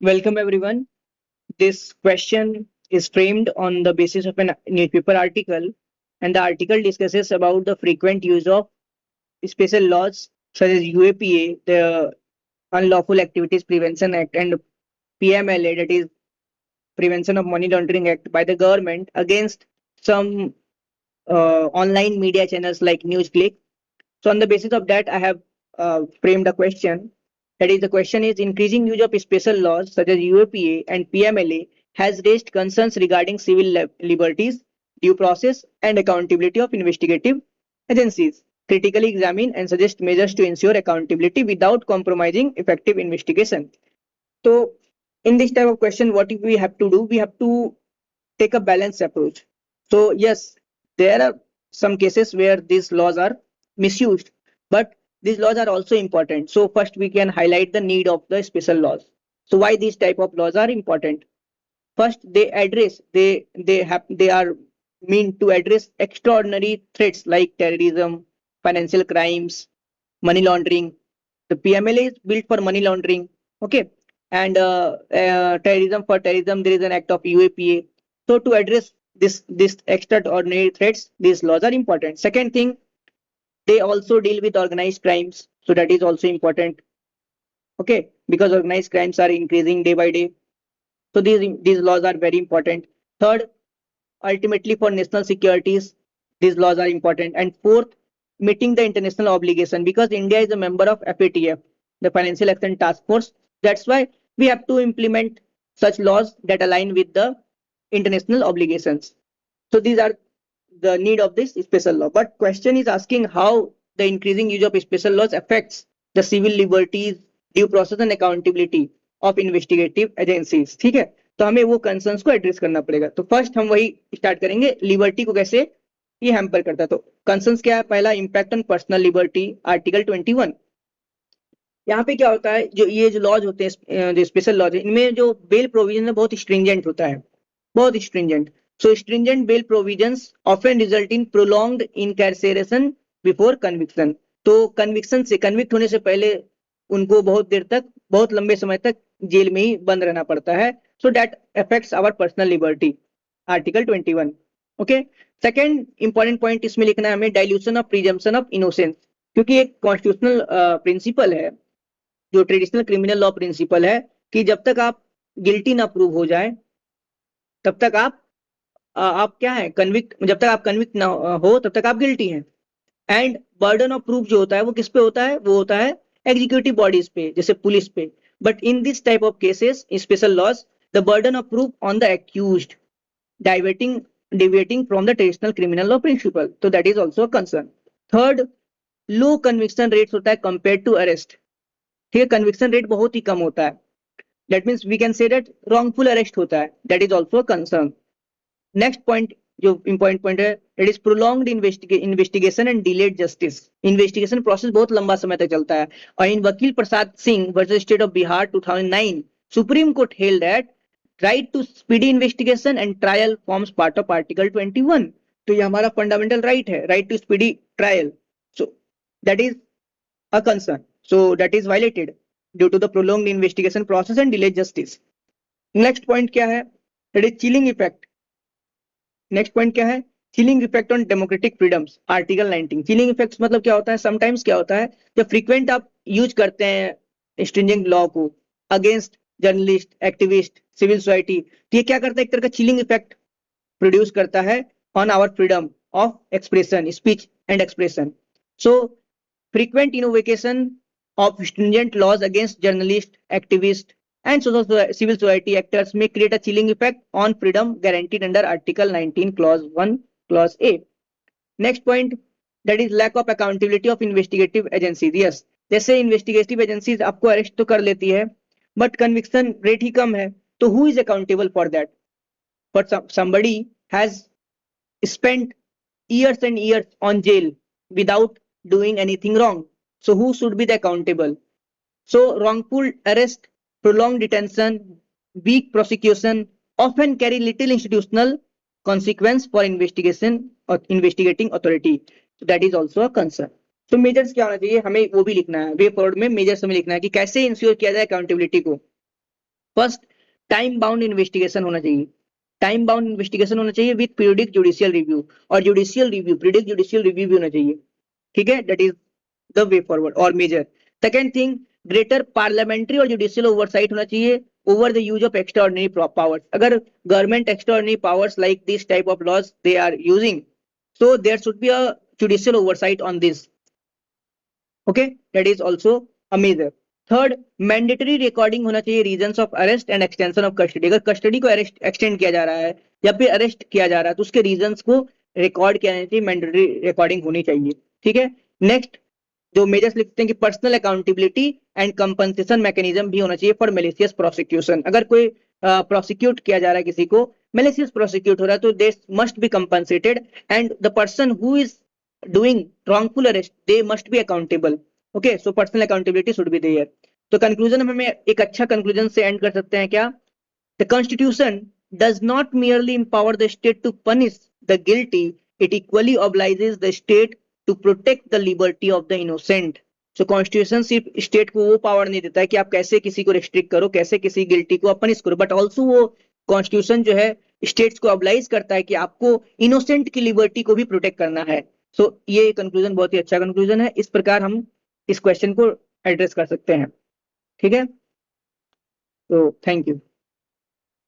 Welcome everyone. This question is framed on the basis of a newspaper article, and the article discusses about the frequent use of special laws such as UAPA, the Unlawful Activities Prevention Act, and PMLA, that is Prevention of Money Laundering Act, by the government against some online media channels like NewsClick. So on the basis of that, I have framed a question. That is, the question is increasing use of special laws such as UAPA and PMLA has raised concerns regarding civil liberties, due process, and accountability of investigative agencies. Critically examine and suggest measures to ensure accountability without compromising effective investigation. So, in this type of question, what we have to do? We have to take a balanced approach. So, yes, there are some cases where these laws are misused, but these laws are also important. So, first we can highlight the need of the special laws. So, why these type of laws are important? First, they are meant to address extraordinary threats like terrorism, financial crimes, money laundering. The PMLA is built for money laundering. Okay, and terrorism, for terrorism there is an act of UAPA. So to address this extraordinary threats, these laws are important. Second thing, they also deal with organized crimes. So that is also important. Okay, because organized crimes are increasing day by day. So these laws are very important. Third, ultimately for national securities, these laws are important. And fourth, meeting the international obligation, because India is a member of FATF, the Financial Action Task Force. That's why we have to implement such laws that align with the international obligations. So these are the need of this special law. But question is asking how the increasing use of special laws affects the civil liberties, due process and accountability of investigative agencies. ठीक है, तो हमें वो concerns को address करना पड़ेगा. तो first हम वही स्टार्ट करेंगे, लिबर्टी को कैसे ये हैम्पर करता है. तो कंसर्न्स क्या है? पहला, impact on personal liberty, article 21. यहाँ पे क्या होता है, जो लॉज होते हैं, जो स्पेशल लॉज है, इनमें जो बेल प्रोविजन है बहुत स्ट्रिंजेंट होता है, बहुत stringent. So stringent bail provisions often result in prolonged incarceration before conviction. तो कन्विक्शन से, कन्विक्ट होने से पहले उनको बहुत देर तक, बहुत लंबे समय तक जेल में ही बंद रहना पड़ता है. So that affects our personal liberty, article 21. Okay, second important point इसमें लिखना है हमें, dilution of presumption of innocence. क्योंकि एक कॉन्स्टिट्यूशनल प्रिंसिपल है, जो ट्रेडिशनल क्रिमिनल लॉ प्रिंसिपल है, कि जब तक आप गिल्टी ना प्रूव हो जाए तब तक आप क्या है, कन्विक्ट, जब तक आप कन्विक्ट ना हो तब तक आप गिल्टी हैं. एंड बर्डन ऑफ प्रूफ जो होता है वो किस पे होता है? वो होता है एग्जीक्यूटिव बॉडीज पे, जैसे पुलिस पे. But in this type of cases, special laws, the burden of proof on the accused, diverting deviating from the traditional criminal law principle. So that is also a concern. Third, low conviction rates होता है compare to arrest. ठीक है, conviction rate बहुत ही कम होता है. That means we can say that wrongful arrest होता है. That is also concern. Next point, जो इंपॉर्टेंट पॉइंट है, it is prolonged investigation and delayed justice. Investigation process बहुत लंबा समय तक चलता है. और in Vakil Prasad Singh versus state of Bihar 2009, supreme court held that right to speedy investigation and trial forms part of article 21. तो ये हमारा फंडामेंटल राइट है, right to speedy trial. So that is a concern. So that is violated due to the prolonged investigation process and delayed justice. Next point क्या है? That is chilling effect. Next point क्या है? Chilling effect on democratic freedoms. Article 19. Chilling effects मतलब क्या होता है? Sometimes क्या होता है, जब frequent आप यूज करते हैं stringent law को against journalist, activist, civil society, तो ये क्या करता है? एक तरह का चिलिंग इफेक्ट प्रोड्यूस करता है on our freedom of expression, speech and expression. So frequent invocation of stringent laws against journalists, activists, and civil society actors may create a chilling effect on freedom guaranteed under Article 19, Clause 1, Clause A. Next point, that is lack of accountability of investigative agencies. Yes, जैसे investigative agencies आपको arrest तो कर लेती है, but conviction rate ही कम है, तो who is accountable for that? For somebody has spent years and years on jail without doing anything wrong. So who should be the accountable? So wrongful arrest, prolonged detention, weak prosecution often carry little institutional consequence for investigation or investigating authority. So that is also a concern. तो measures क्या होना चाहिए, हमें वो भी लिखना है. Way forward में मेजर्स हमें लिखना है कि कैसे इंश्योर किया जाए अकाउंटेबिलिटी को. फर्स्ट, टाइम बाउंड इन्वेस्टिगेशन होना चाहिए, टाइम बाउंड इन्वेस्टिगेशन होना चाहिए विद पीरियडिक जुडिशियल रिव्यू, और judicial review, periodic judicial review भी होना चाहिए, ठीक है, that is the way forward और measure. Second thing, greater parliamentary और जुडिशियल ओवरसाइट होना चाहिए over the use of extraordinary powers. अगर government extraordinary powers like this type of laws they are using, so there should be a judicial oversight on this, okay, that is also a measure। Third, mandatory recording होना चाहिए reasons of arrest and extension of custody. अगर custody को arrest extend किया जा रहा है या फिर अरेस्ट किया जा रहा है तो उसके रीजंस को रिकॉर्ड किया जाना चाहिए, मैंडेटरी रिकॉर्डिंग होनी चाहिए, ठीक है। नेक्स्ट जो मेजर्स लिखते हैं कि personal accountability and compensation mechanism भी होना चाहिए फॉर मैलिशियस प्रोसिक्यूशन। अगर कोई प्रोसिक्यूट किया जा रहा है, किसी को मैलिशियस प्रोसिक्यूट हो रहा है, तो they must be compensated and the person who is doing wrongful arrest they must be accountable, okay, so personal accountability should be there। तो कंक्लूजन में हमें एक अच्छा कंक्लूजन से एंड कर सकते हैं क्या, the constitution does not merely empower the state to punish the guilty, it equally obliges the state to protect the liberty of the innocent। so constitution सिर्फ स्टेट को वो पावर नहीं देता है कि आप कैसे किसी को रिस्ट्रिक्ट करो, कैसे किसी गिल्टी को आप पनिश करो, बट ऑल्सो वो कॉन्स्टिट्यूशन जो है स्टेट्स को ऑब्लाइज करता है कि आपको इनोसेंट की लिबर्टी को भी प्रोटेक्ट करना है। ये कंक्लूजन बहुत ही अच्छा कंक्लूजन है, इस प्रकार हम इस क्वेश्चन को एड्रेस कर सकते हैं, ठीक है। तो थैंक यू।